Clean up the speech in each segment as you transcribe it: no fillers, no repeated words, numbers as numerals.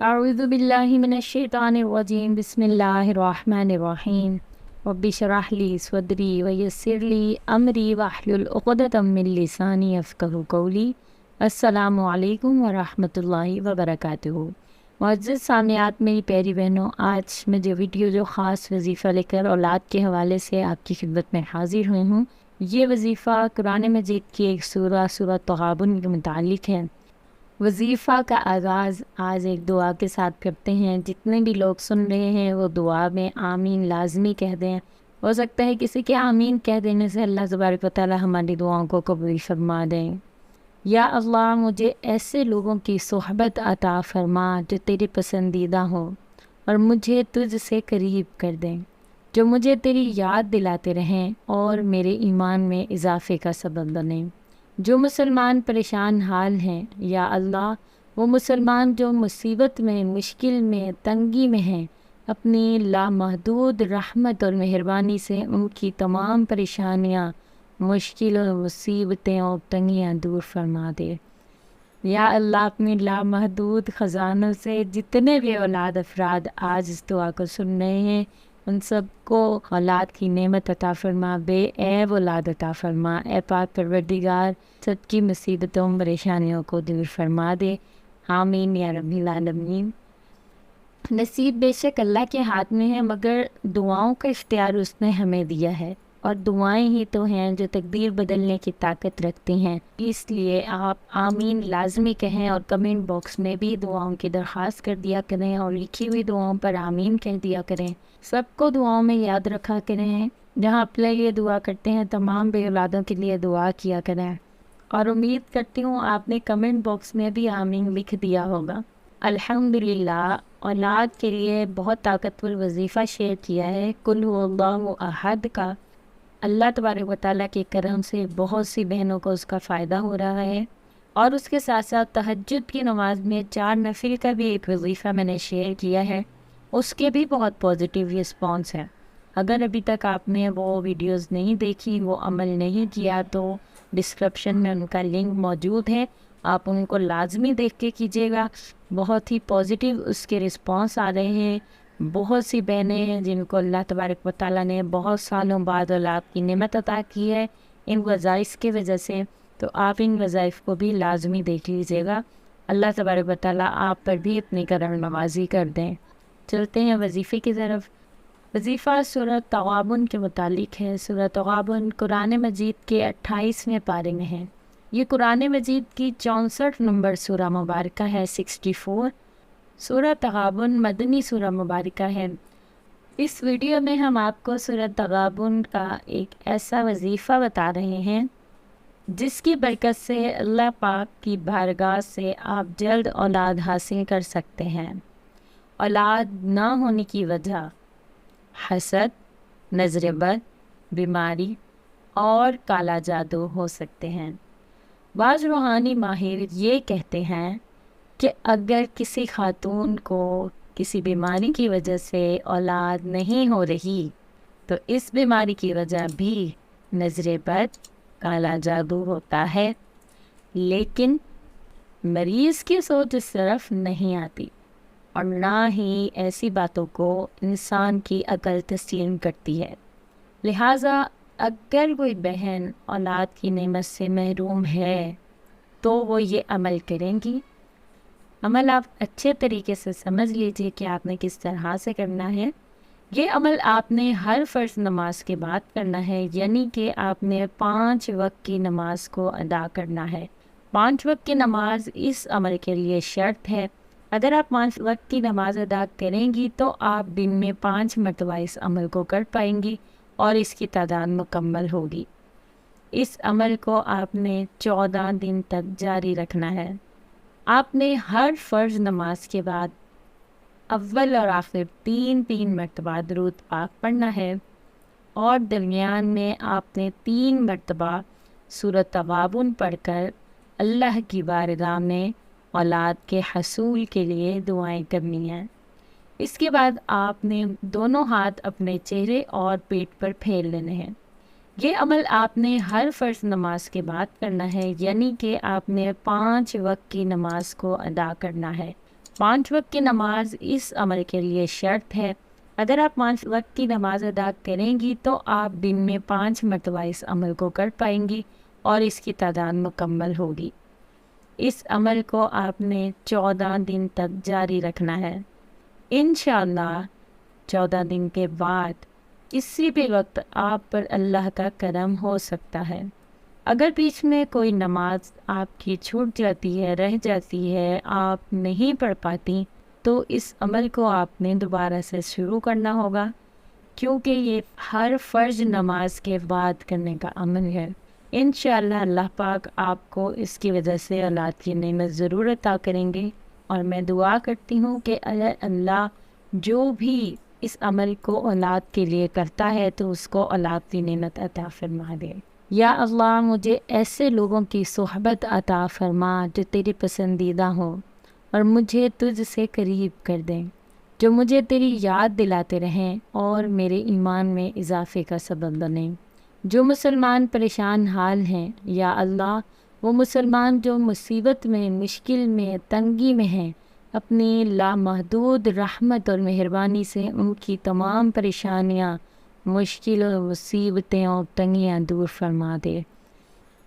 أعوذ بالله من الشيطان الرجيم بسم الله الرحمن الرحيم رب اشرح لي صدري ويسر لي أمري واحلل عقدة من لساني يفقهوا قولي السلام علیکم ورحمۃ اللہ وبرکاتہ۔ معزز سامعات، میری پیاری بہنوں، آج میں جو ویڈیو جو خاص وظیفہ لے کر اولاد کے حوالے سے آپ کی خدمت میں حاضر ہوئی ہوں، یہ وظیفہ قرآن مجید کی ایک سورہ تغابن کے متعلق ہے۔ وظیفہ کا آغاز آج ایک دعا کے ساتھ کرتے ہیں۔ جتنے بھی لوگ سن رہے ہیں وہ دعا میں آمین لازمی کہہ دیں۔ ہو سکتا ہے کسی کے آمین کہہ دینے سے اللہ تبارک و تعالی ہماری دعاؤں کو قبول فرما دیں۔ یا اللہ، مجھے ایسے لوگوں کی صحبت عطا فرما جو تیرے پسندیدہ ہوں اور مجھے تجھ سے قریب کر دیں، جو مجھے تیری یاد دلاتے رہیں اور میرے ایمان میں اضافے کا سبب بنیں۔ جو مسلمان پریشان حال ہیں، یا اللہ وہ مسلمان جو مصیبت میں، مشکل میں، تنگی میں ہیں، اپنی لامحدود رحمت اور مہربانی سے ان کی تمام پریشانیاں، مشکل اور مصیبتیں اور تنگیاں دور فرما دے۔ یا اللہ اپنی لامحدود خزانوں سے جتنے بھی اولاد افراد آج اس دعا کو سن رہے ہیں، ان سب کو اولاد کی نعمت عطا فرما، بے عیب اولاد عطا فرما۔ اے پاک پروردگار، سب کی مصیبتوں پریشانیوں کو دور فرما دے، آمین یا رب العالمین۔ نصیب بے شک اللہ کے ہاتھ میں ہے، مگر دعاؤں کا اختیار اس نے ہمیں دیا ہے، اور دعائیں ہی تو ہیں جو تقدیر بدلنے کی طاقت رکھتی ہیں۔ اس لیے آپ آمین لازمی کہیں اور کمنٹ باکس میں بھی دعاؤں کی درخواست کر دیا کریں، اور لکھی ہوئی دعاؤں پر آمین کہہ دیا کریں۔ سب کو دعاؤں میں یاد رکھا کریں، جہاں اپنے لیے دعا کرتے ہیں تمام بے اولادوں کے لیے دعا کیا کریں۔ اور امید کرتی ہوں آپ نے کمنٹ باکس میں بھی آمین لکھ دیا ہوگا۔ الحمدللہ، اولاد کے لیے بہت طاقتور وظیفہ شیئر کیا ہے قل هو اللہ احد کا۔ اللہ تبارک و تعالیٰ کے کرم سے بہت سی بہنوں کو اس کا فائدہ ہو رہا ہے، اور اس کے ساتھ ساتھ تہجد کی نماز میں 4 نفل کا بھی ایک وظیفہ میں نے شیئر کیا ہے، اس کے بھی بہت پازیٹیو رسپانس ہے۔ اگر ابھی تک آپ نے وہ ویڈیوز نہیں دیکھی، وہ عمل نہیں کیا، تو ڈسکرپشن میں ان کا لنک موجود ہے، آپ ان کو لازمی دیکھ کے کیجیے گا۔ بہت ہی پازیٹیو اس کے رسپانس آ رہے ہیں۔ بہت سی بہنیں ہیں جن کو اللہ تبارک و تعالیٰ نے بہت سالوں بعد اولاد کی نعمت عطا کی ہے ان وظائف کی وجہ سے، تو آپ ان وظائف کو بھی لازمی دیکھ لیجیے گا۔ اللہ تبارک و تعالیٰ آپ پر بھی اپنی کرم نوازی کر دیں۔ چلتے ہیں وظیفے کی طرف۔ وظیفہ سورہ تغابن کے متعلق ہے۔ سورہ تغابن قرآن مجید کے 28ویں پارے میں ہے۔ یہ قرآن مجید کی 64 نمبر سورہ مبارکہ ہے، 64۔ سورہ تغابن مدنی سورہ مبارکہ ہے۔ اس ویڈیو میں ہم آپ کو سورہ تغابن کا ایک ایسا وظیفہ بتا رہے ہیں جس کی برکت سے اللہ پاک کی بارگاہ سے آپ جلد اولاد حاصل کر سکتے ہیں۔ اولاد نہ ہونے کی وجہ حسد، نظر بد، بیماری اور کالا جادو ہو سکتے ہیں۔ بعض روحانی ماہر یہ کہتے ہیں کہ اگر کسی خاتون کو کسی بیماری کی وجہ سے اولاد نہیں ہو رہی تو اس بیماری کی وجہ بھی نظر بد، کالا جادو ہوتا ہے، لیکن مریض کی سوچ اس طرف نہیں آتی، اور نہ ہی ایسی باتوں کو انسان کی عقل تسلیم کرتی ہے۔ لہٰذا اگر کوئی بہن اولاد کی نعمت سے محروم ہے تو وہ یہ عمل کریں گی۔ عمل آپ اچھے طریقے سے سمجھ لیجئے کہ آپ نے کس طرح سے کرنا ہے۔ یہ عمل آپ نے ہر فرض نماز کے بعد کرنا ہے، یعنی کہ آپ نے 5 وقت کی نماز کو ادا کرنا ہے۔ 5 وقت کی نماز اس عمل کے لیے شرط ہے۔ اگر آپ 5 وقت کی نماز ادا کریں گی تو آپ دن میں 5 مرتبہ اس عمل کو کر پائیں گی، اور اس کی تعداد مکمل ہوگی۔ اس عمل کو آپ نے 14 دن تک جاری رکھنا ہے۔ آپ نے ہر فرض نماز کے بعد اول اور آخر 3 مرتبہ درود پاک پڑھنا ہے، اور درمیان میں آپ نے 3 مرتبہ سورہ تغابن پڑھ کر اللہ کی بارگاہ میں اولاد کے حصول کے لیے دعائیں کرنی ہیں۔ اس کے بعد آپ نے دونوں ہاتھ اپنے چہرے اور پیٹ پر پھیر لینے ہیں۔ یہ عمل آپ نے ہر فرض نماز کے بعد کرنا ہے، یعنی کہ آپ نے 5 وقت کی نماز کو ادا کرنا ہے۔ 5 وقت کی نماز اس عمل کے لیے شرط ہے۔ اگر آپ 5 وقت کی نماز ادا کریں گی تو آپ دن میں 5 مرتبہ اس عمل کو کر پائیں گی اور اس کی تعداد مکمل ہوگی۔ اس عمل کو آپ نے 14 دن تک جاری رکھنا ہے۔ انشاءاللہ 14 دن کے بعد کسی بھی وقت آپ پر اللہ کا کرم ہو سکتا ہے۔ اگر بیچ میں کوئی نماز آپ کی چھوٹ جاتی ہے، رہ جاتی ہے، آپ نہیں پڑھ پاتی، تو اس عمل کو آپ نے دوبارہ سے شروع کرنا ہوگا، کیونکہ یہ ہر فرض نماز کے بعد کرنے کا عمل ہے۔ انشاءاللہ اللہ پاک آپ کو اس کی وجہ سے اولاد کی نعمت ضرور عطا کریں گے، اور میں دعا کرتی ہوں کہ اللہ جو بھی اس عمل کو اولاد کے لیے کرتا ہے تو اس کو اولاد کی نعمت عطا فرما دے۔ یا اللہ مجھے ایسے لوگوں کی صحبت عطا فرما جو تیری پسندیدہ ہوں اور مجھے تجھ سے قریب کر دیں، جو مجھے تیری یاد دلاتے رہیں اور میرے ایمان میں اضافے کا سبب بنیں۔ جو مسلمان پریشان حال ہیں یا اللہ، وہ مسلمان جو مصیبت میں، مشکل میں، تنگی میں ہیں، اپنی لامحدود رحمت اور مہربانی سے ان کی تمام پریشانیاں، مشکل اور مصیبتیں اور تنگیاں دور فرما دے۔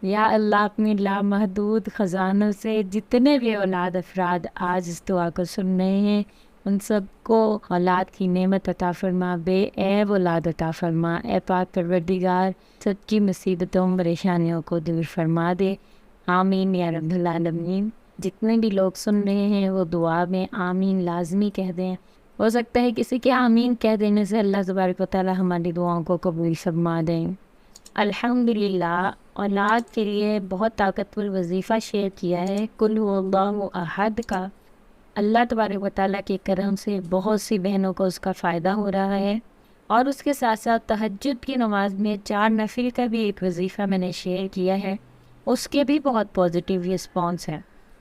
یا اللہ اپنی لامحدود خزانوں سے جتنے بھی اولاد افراد آج اس دعا کو سن رہے ہیں، ان سب کو اولاد کی نعمت عطا فرما، بے عیب اولاد عطا فرما۔ اے پاک پروردگار، سب کی مصیبتوں پریشانیوں کو دور فرما دے۔ آمین یا رب العالمین۔ جتنے بھی لوگ سن رہے ہیں وہ دعا میں آمین لازمی کہہ دیں۔ ہو سکتا ہے کسی کے آمین کہہ دینے سے اللہ تبارک و تعالی ہماری دعاؤں کو قبول فرما دیں۔ الحمدللہ اولاد کے لیے بہت طاقتور وظیفہ شیئر کیا ہے، قل هو اللہ احد کا۔ اللہ تبارک و تعالیٰ کے کرم سے بہت سی بہنوں کو اس کا فائدہ ہو رہا ہے، اور اس کے ساتھ ساتھ تہجد کی نماز میں 4 نفل کا بھی ایک وظیفہ میں نے شیئر کیا ہے، اس کے بھی بہت پازیٹیو رسپانس ہے۔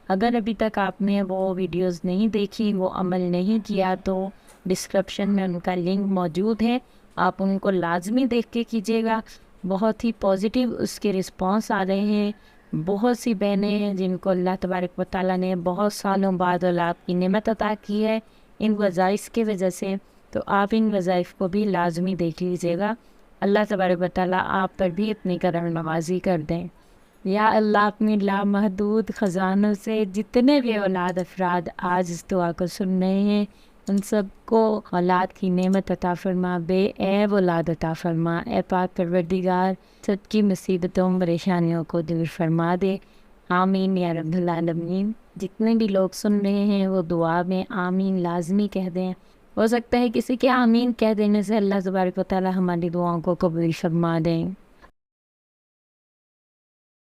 اگر ابھی تک آپ نے وہ ویڈیوز نہیں دیکھی، وہ عمل نہیں کیا، تو ڈسکرپشن میں ان کا لنک موجود ہے، آپ ان کو لازمی دیکھ کے کیجیے گا۔ بہت ہی پازیٹیو اس کے رسپانس آ رہے ہیں۔ بہت سی بہنیں ہیں جن کو اللہ تبارک و تعالیٰ نے بہت سالوں بعد اولاد کی نعمت عطا کی ہے ان وظائف کی وجہ سے، تو آپ ان وظائف کو بھی لازمی دیکھ لیجیے گا۔ اللہ تبارک و تعالیٰ آپ پر بھی اپنی کرم نوازی کر دیں۔ یا اللہ اپنی لامحدود خزانوں سے جتنے بھی اولاد افراد آج اس دعا کو سن رہے ہیں، ان سب کو اولاد کی نعمت عطا فرما، بے عیب اولاد عطا فرما۔ اے پاک پروردگار، سب کی مصیبتوں پریشانیوں کو دور فرما دے۔ آمین یا رب العالمین۔ جتنے بھی لوگ سن رہے ہیں وہ دعا میں آمین لازمی کہہ دیں۔ ہو سکتا ہے کسی کے آمین کہہ دینے سے اللہ تبارک و تعالی ہماری دعاؤں کو قبول فرما دیں۔